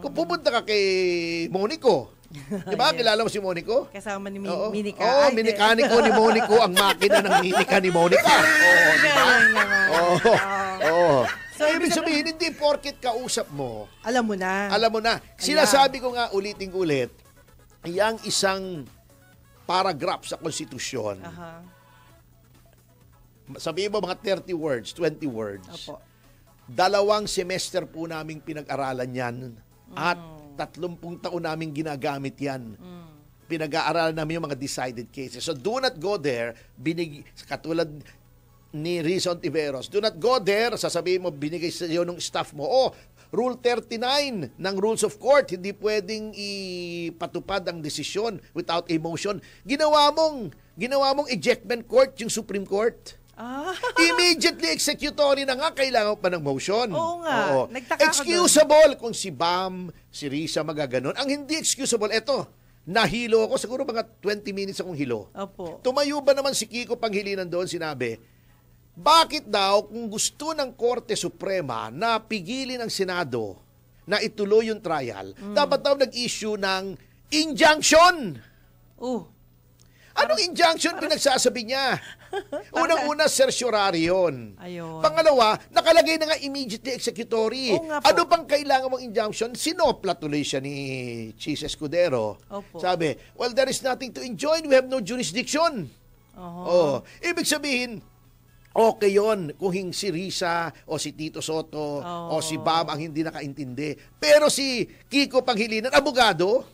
Kung pupunta ka kay Monico, di ba? Kilala mo si Monico? Kasama ni Oo. Minika. Oo, minikaniko ni Monico ang makina ng minika ni Monica. Oo, di ba? Oo. Oo. So, Ibig sabihin, hindi porket kausap mo, alam mo na. alam mo na. Sinasabi ko nga ulitin-ulit, yang isang paragraph sa konstitusyon, Aha. sabihin mo mga 30 words, 20 words, Opo. 2 semester po naming pinag-aralan yan at 30 taon naming ginagamit yan. Pinag-aaralan namin yung mga decided cases. So do not go there, katulad ni Rizon Tiveros, do not go there, sasabihin mo, binigay sa iyo ng staff mo, Rule 39 ng Rules of Court, hindi pwedeng ipatupad ang desisyon without a motion. Ginawa mong ejectment court yung Supreme Court. Immediately executory na nga, kailangan pa ng motion. Oo nga. Oo. Nagtaka Excusable kung si Bam, si Risa magaganon. Ang hindi excusable, eto, nahilo ako, siguro mga 20 minutes akong hilo. Opo. Tumayo ba naman si Kiko Pangilinan doon, sinabi, bakit daw kung gusto ng Korte Suprema na pigilin ang Senado na ituloy yung trial, dapat daw nag-issue ng injunction? Anong injunction pinagsasabi niya? Unang-una, certiorari yun. Ayun. Pangalawa, nakalagay na nga immediately executory. Oo nga po. Ano pang kailangan mong injunction? Sinopla tuloy siya ni Chis Escudero. Opo. Sabi, well, there is nothing to enjoin. We have no jurisdiction. Oh, ibig sabihin, okay yon kung si Risa o si Tito Soto o si Bam ang hindi nakaintindi. Pero si Kiko Pangilinan, abogado,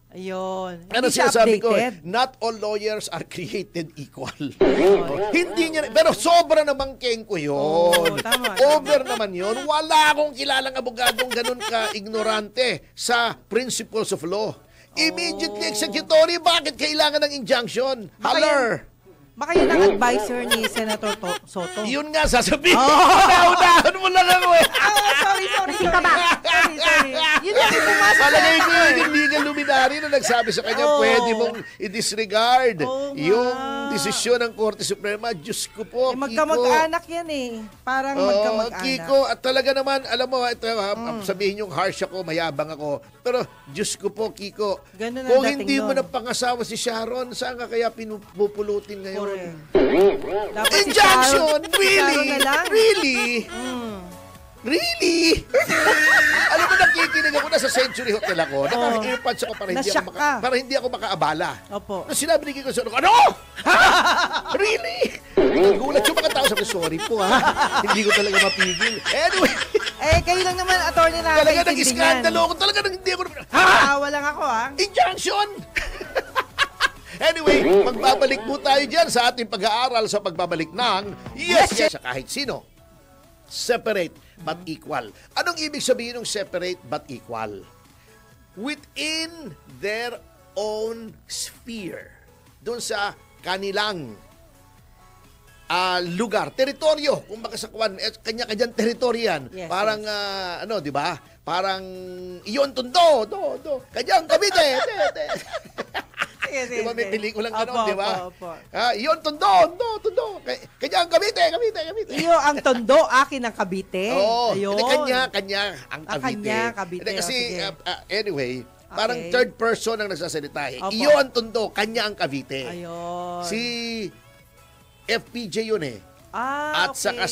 ayun. ano Hindi siya sinasabi ko? updated. Not all lawyers are created equal. Hindi niya, pero sobra namang kengko yun. Tama. Over naman yun. Wala akong kilalang abogadong ganun ka-ignorante sa principles of law. Immediately executory, bakit kailangan ng injunction? Haller! Baka yun ang advisor ni Senator Soto. Yun nga, sasabihin. Naunahan mo lang ako eh. Sorry. Sorry. Yun lang yung pumasok. Palagay ko yung legal luminary na nagsabi sa kanya, pwede mong i-disregard yung desisyon ng Korte Suprema. Diyos ko po, Kiko. Magkamag-anak yan eh. Parang magkamag-anak. Kiko, at talaga naman, alam mo, ito, sabihin yung harsh ako, mayabang ako. Pero, Diyos ko po, Kiko, Ganun ang kung dating hindi mo nun. na pangasawa si Sharon, saan ka kaya pinupulutin ngayon? Dapat si Injunction? Sharon Really? na lang. Really? Really? Alam mo, nakikinig ako, nasa Century Hotel ako. Naka-earpods ako Nashock ka. para hindi ako makaabala. Opo. Nung sinabi ni Kiko Soto, ano? Really? Nagulat yung mga tao. Sabi, sorry po ha. Hindi ko talaga mapigil. Anyway. Kayo lang naman, attorney na Talaga nakaintindi nag-iskandalo niyan. ako. Talaga hindi ako. Tawa lang ako ha. Injunction! Anyway, magbabalik po tayo dyan sa ating pag-aaral sa pagbabalik ng Yes, Yes, sa kahit sino. Separate but equal. Anong ibig sabihin ng separate but equal? Within their own sphere. Doon sa kanilang lugar, teritoryo, kung makasakwan, kanya-kanyang teritoryo yan. Yes, Parang, di ba? Parang, iyon tondo, kanyang Cavite, Di ba may pelikulang gano'n, di ba? Iyon tondo. Kanyang Cavite. Iyo ang tondo, akin ang Cavite. Oo. Ayun. Kanya ang Cavite. Kanya, Cavite. Hindi, kasi, Sige. anyway, parang Okay. third person ang nagsasalita eh. Opo. Iyo ang tondo, kanya ang Cavite. Ayun. Si FPJ yun eh. At okay. saka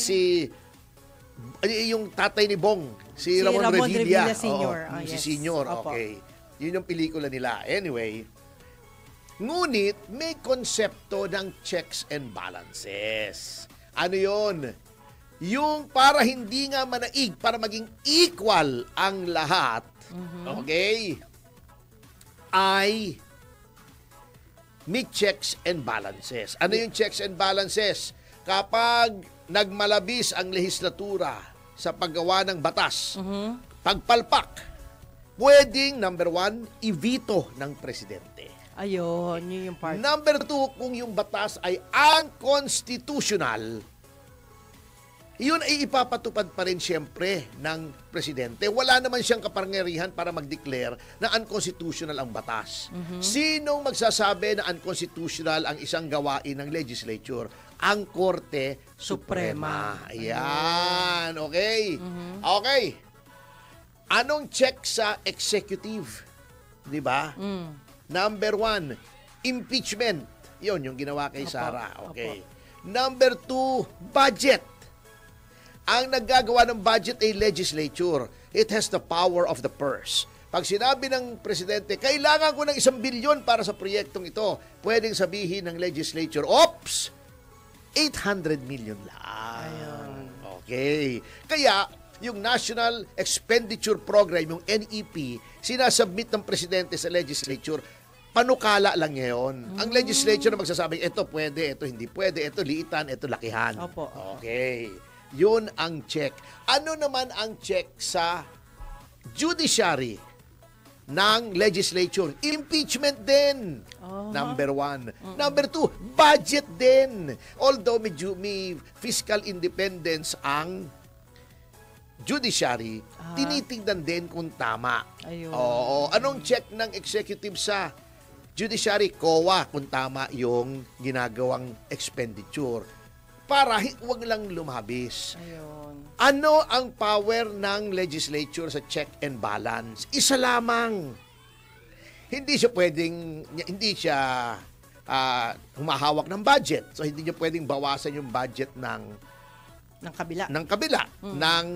yung tatay ni Bong, si Si Ramon Ramon Revilla. Revilla Sr. Oo, si Yes. Senior, Opo. okay. Yun yung pelikula nila. Anyway, ngunit may konsepto ng checks and balances. Ano yun? Yung para hindi nga manaig, para maging equal ang lahat, okay, ay may checks and balances. Ano yung checks and balances? Kapag nagmalabis ang lehislatura sa paggawa ng batas, pagpalpak, pwedeng, number 1, i-veto ng presidente. Ayun, yun yung part. Number 2, kung yung batas ay unconstitutional, yun ay ipapatupad pa rin siyempre ng presidente. Wala naman siyang kapangyarihan para mag-declare na unconstitutional ang batas. Sinong magsasabi na unconstitutional ang isang gawain ng legislature? Ang Korte Suprema. Ayan, okay. Okay. Anong check sa executive? Di ba? Number 1, impeachment. Yun, yung ginawa kay Sara. Okay. Number 2, budget. Ang naggagawa ng budget ay legislature. It has the power of the purse. Pag sinabi ng presidente, kailangan ko ng 1 bilyon para sa proyektong ito, pwedeng sabihin ng legislature, oops, 800 million lang. Ayun. Okay. Kaya, yung National Expenditure Program, yung NEP, sinasubmit ng presidente sa legislature, panukala lang ngayon. Ang legislature na magsasabing, ito pwede, ito hindi pwede, ito liitan, ito lakihan. Opo. Okay. Yun ang check. Ano naman ang check sa judiciary ng legislature? Impeachment din. Number 1. Number 2, budget din. Although may fiscal independence ang judiciary, tinitingnan din kung tama. Ayun. Oo. Anong check ng executive sa judiciary? COA, kung tama yung ginagawang expenditure. Para wag lang lumabis. Ayun. Ano ang power ng legislature sa check and balance? Isa lamang. Hindi siya humahawak ng budget. So, hindi niya pwedeng bawasan yung budget ng kabila, ng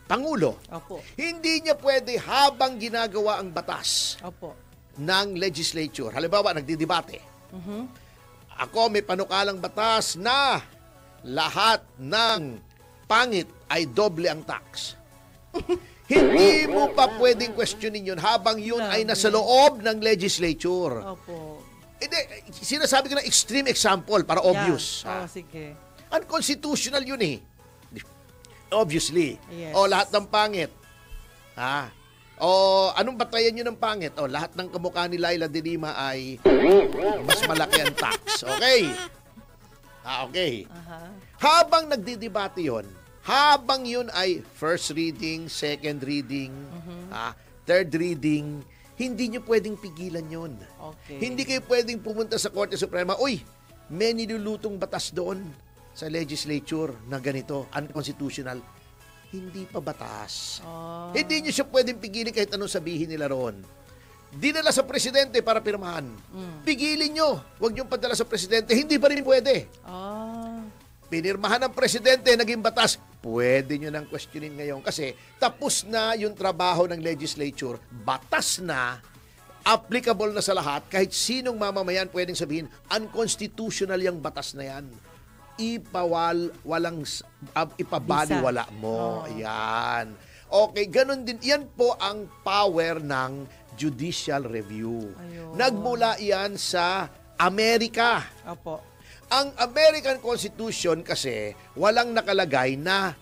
Pangulo. Opo. Hindi niya pwede habang ginagawa ang batas Opo. ng legislature. Halimbawa, nagdidebate. Ako may panukalang batas na lahat ng pangit ay doble ang tax. Hindi mo pa pwedeng questionin yun habang yun ay nasa loob ng legislature. Opo. Hindi, sinasabi ko na extreme example para obvious. Yan. Sige. Unconstitutional yun eh. Obviously. Yes. O lahat ng pangit. O anong batayan nyo ng pangit? O lahat ng kamukha ni Laila de Lima ay mas malaki ang tax. Okay. Okay. Habang nagdidebate yon, habang yun ay first reading, second reading, third reading, hindi nyo pwedeng pigilan yon. Okay. Hindi kayo pwedeng pumunta sa Korte Suprema, uy, may nilulutong batas doon sa legislature na ganito, unconstitutional. Hindi pa batas. Hindi nyo siya pwedeng pigilin kahit anong sabihin nila roon. Dinala sa presidente para pirmahan. Pigilin nyo. Huwag nyo padala sa presidente. Hindi pa rin pwede. Pinirmahan ng presidente, naging batas. Pwede nyo nang questionin ngayon kasi tapos na yung trabaho ng legislature. Batas na, applicable na sa lahat. Kahit sinong mamamayan pwedeng sabihin, unconstitutional yung batas na yan. Ipabaliwala mo. Ayan. Okay, ganun din. Yan po ang power ng judicial review. Ayun. Nagmula yan sa Amerika. Opo. Ang American Constitution kasi walang nakalagay na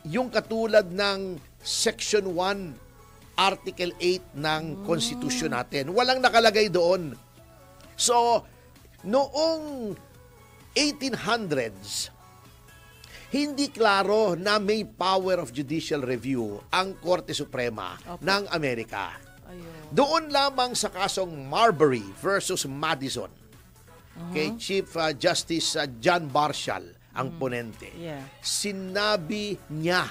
yung katulad ng Section 1, Article 8 ng Constitution natin. Walang nakalagay doon. So, noong 1800s, hindi klaro na may power of judicial review ang Korte Suprema ng Amerika. Ayun. Doon lamang sa kasong Marbury versus Madison, kay Chief Justice John Marshall, ang ponente. Yeah. Sinabi niya,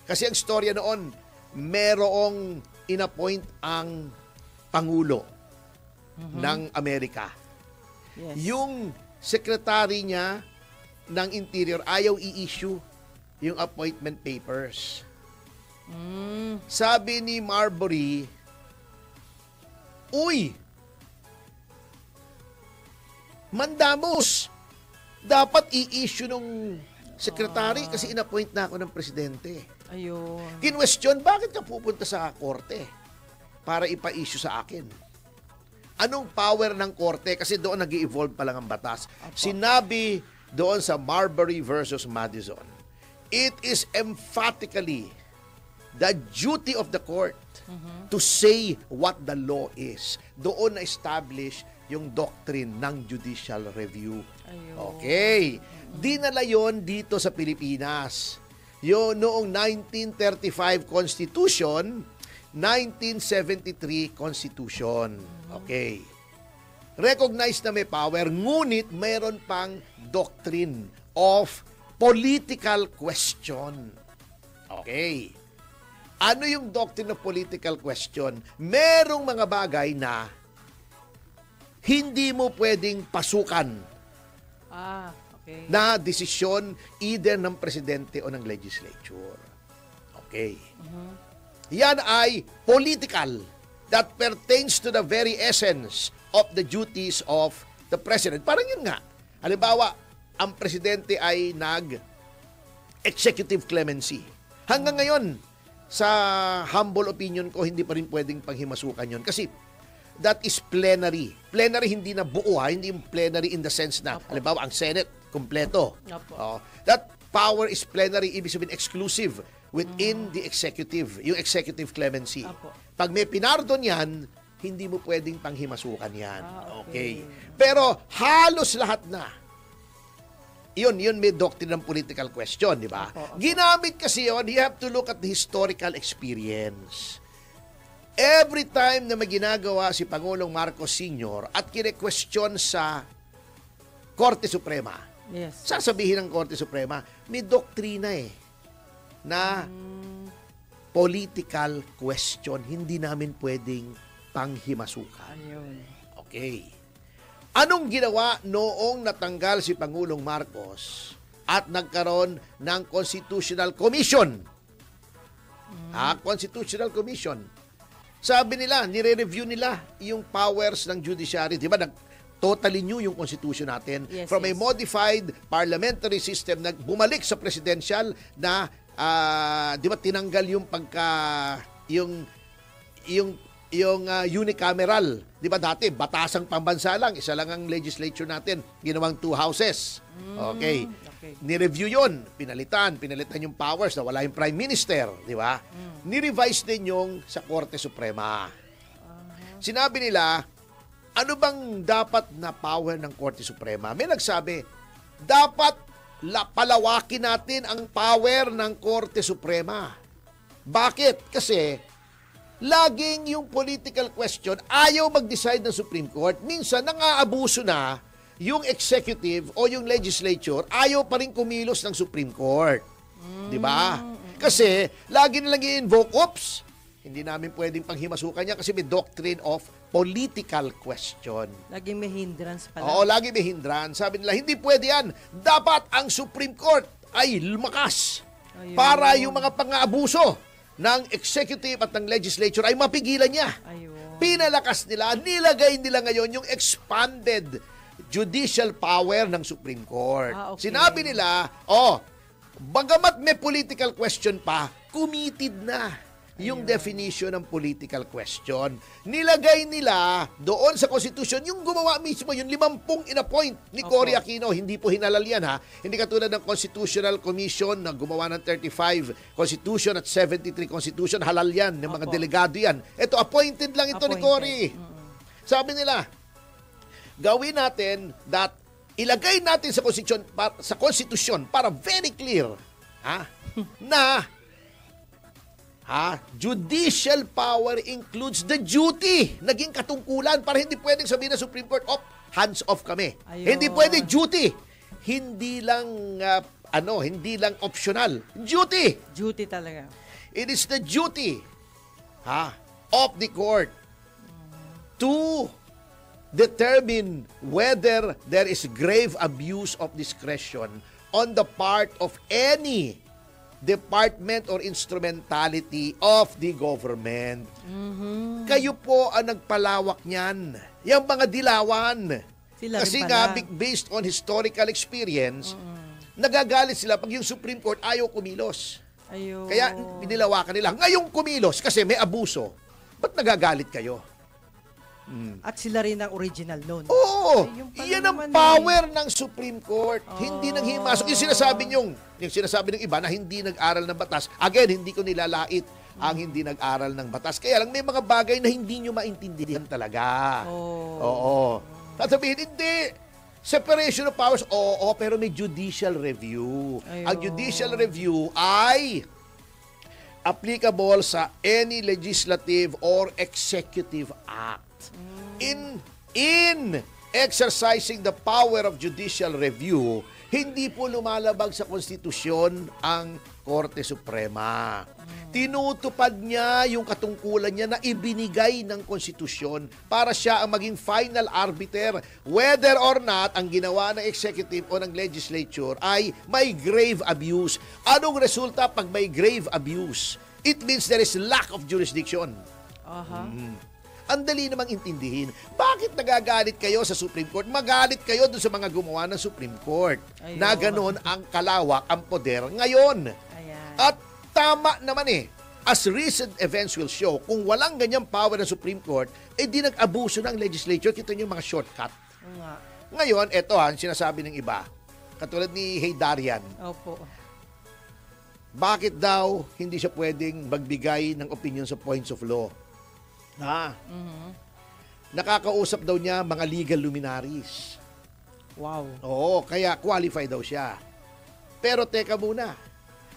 kasi ang storya noon, merong inappoint ang Pangulo ng Amerika. Yes. Yung secretary niya ng Interior ayaw i-issue yung appointment papers. Sabi ni Marbury, uy, mandamos, dapat i-issue nung secretary kasi inappoint na ako ng presidente. Ayun. Kinwestiyon, bakit ka pupunta sa korte para ipa-issue sa akin? Anong power ng korte? Kasi doon nag-i-evolve pa lang ang batas. Sinabi doon sa Marbury versus Madison, it is emphatically the duty of the court to say what the law is. Doon na-establish yung doctrine ng judicial review. Ayun. Okay. Dinala yon dito sa Pilipinas. Yung noong 1935 Constitution, 1973 Constitution. Okay. Recognized na may power, ngunit mayroon pang doctrine of political question. Okay. Ano yung doctrine of political question? Merong mga bagay na hindi mo pwedeng pasukan Okay. na desisyon either ng presidente o ng legislature. Okay. Yan ay political that pertains to the very essence of the duties of the president. Parang yun nga. Halimbawa, ang presidente ay nag-executive clemency. Hanggang ngayon, sa humble opinion ko, hindi pa rin pwedeng panghimasukan yun. Kasi that is plenary. Plenary hindi na buo hindi yung plenary in the sense na, halimbawa, ang Senate, kompleto. That power is plenary, ibig sabihin exclusive within the executive, yung executive clemency. Pag may pinardon yan, hindi mo pwedeng panghimasukan yan. Okay. Pero halos lahat na. Yun may doctrine ng political question, di ba? Ginamit kasi yun, you have to look at the historical experience. Every time na may ginagawa si Pangulong Marcos Sr. at kine-question sa Korte Suprema, sasabihin ng Korte Suprema, may doktrina na political question, hindi namin pwedeng panghimasukan. Okay. Anong ginawa noong natanggal si Pangulong Marcos at nagkaroon ng Constitutional Commission? Constitutional Commission. Sabi nila, nire-review nila yung powers ng judiciary. Di ba, totally new yung constitution natin. From a modified parliamentary system na bumalik sa presidential na, di ba, tinanggal yung unicameral. Di ba dati, batasang pambansa lang, isa lang ang legislature natin, ginawang 2 houses. Okay. Ni-review yun, pinalitan yung powers na wala yung prime minister, di ba? Ni-revise din yung sa Korte Suprema. Sinabi nila, ano bang dapat na power ng Korte Suprema? May nagsabi, dapat palawakin natin ang power ng Korte Suprema. Bakit? Kasi laging yung political question, ayaw mag-decide ng Supreme Court. Minsan, nang-aabuso na yung executive o yung legislature, ayaw pa rin kumilos ng Supreme Court. Di ba? Kasi, lagi nilang i-invoke, oops, hindi namin pwedeng panghimasukan niya kasi may doctrine of political question. Laging may hindrance pala. Oo, lagi may hindrance. Sabi nila, hindi pwede yan. Dapat ang Supreme Court ay lumakas para yung mga pang-aabuso ng executive at ng legislature ay mapigilan niya. Pinalakas nila, nilagay nila ngayon yung expanded judicial power ng Supreme Court. Sinabi nila, bagamat may political question pa, committed na yung definition ng political question. Nilagay nila doon sa Constitution, yung gumawa mismo, yung 50 in-appoint ni Cory Aquino. Hindi po hinalal yan, Hindi katulad ng Constitutional Commission na gumawa ng 35 Constitution at 73 Constitution. Halal yan, ng mga delegado yan. Ito, appointed lang ito ni Cory. Sabi nila, gawin natin that ilagay natin sa Constitution para very clear na judicial power includes the duty. Naging katungkulan para hindi pwedeng sabihin ng Supreme Court, hands off kami. Hindi pwede duty. Hindi lang hindi lang optional. Duty. Duty talaga. It is the duty of the court to determine whether there is grave abuse of discretion on the part of any department or instrumentality of the government. Kayo po ang nagpalawak niyan. Yung mga dilawan. Kasi nga, based on historical experience, nagagalit sila pag yung Supreme Court ayaw kumilos. Kaya binilawakan nila. Ngayong kumilos kasi may abuso. Ba't nagagalit kayo? At sila rin ang original noon. Oo! Iyan ang power ng Supreme Court. Hindi nang himasok. Yung sinasabi ng iba na hindi nag-aral ng batas, again, hindi ko nilalait ang hindi nag-aral ng batas. Kaya lang may mga bagay na hindi nyo maintindihan talaga. Oo. Sasabihin, hindi. Separation of powers, pero may judicial review. Ang judicial review ay applicable sa any legislative or executive act. In exercising the power of judicial review, Hindi po lumalabag sa konstitusyon ang Korte Suprema. Tinutupad niya yung katungkulan niya na ibinigay ng konstitusyon para siya ang maging final arbiter whether or not ang ginawa ng executive o ng legislature ay may grave abuse. Anong resulta pag may grave abuse? It means there is lack of jurisdiction. Aha. Ang dali namang intindihin. Bakit nagagalit kayo sa Supreme Court? Magalit kayo dun sa mga gumawa ng Supreme Court. Ayun. Na ganun ang kalawak, ang poder ngayon. Ayan. At tama naman as recent events will show, kung walang ganyang power ng Supreme Court, di nag-abuso ng legislature. Kita niyo yung mga shortcut. Oo nga. Ngayon, eto sinasabi ng iba. Katulad ni Heydarian, Opo. bakit daw hindi siya pwedeng magbigay ng opinion sa points of law? Nakakausap daw niya mga legal luminaries. Wow. Oo, kaya qualify daw siya. Pero teka muna.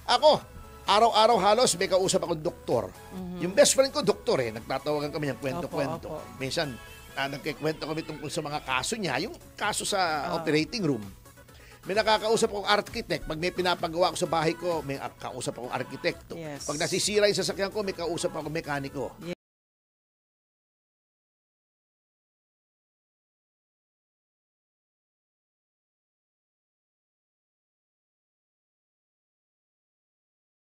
Ako, araw-araw halos may kausap akong doktor. Yung best friend ko, doktor Nagtatawagan kami ng kwento-kwento. Opo. Minsan, nagkikwento kami tungkol sa mga kaso niya. Yung kaso sa operating room. May nakakausap akong architect. Pag may pinapagawa ko sa bahay ko, may kausap akong arkitekto. Yes. Pag nasisira yung sasakyan ko, may kausap akong mekaniko.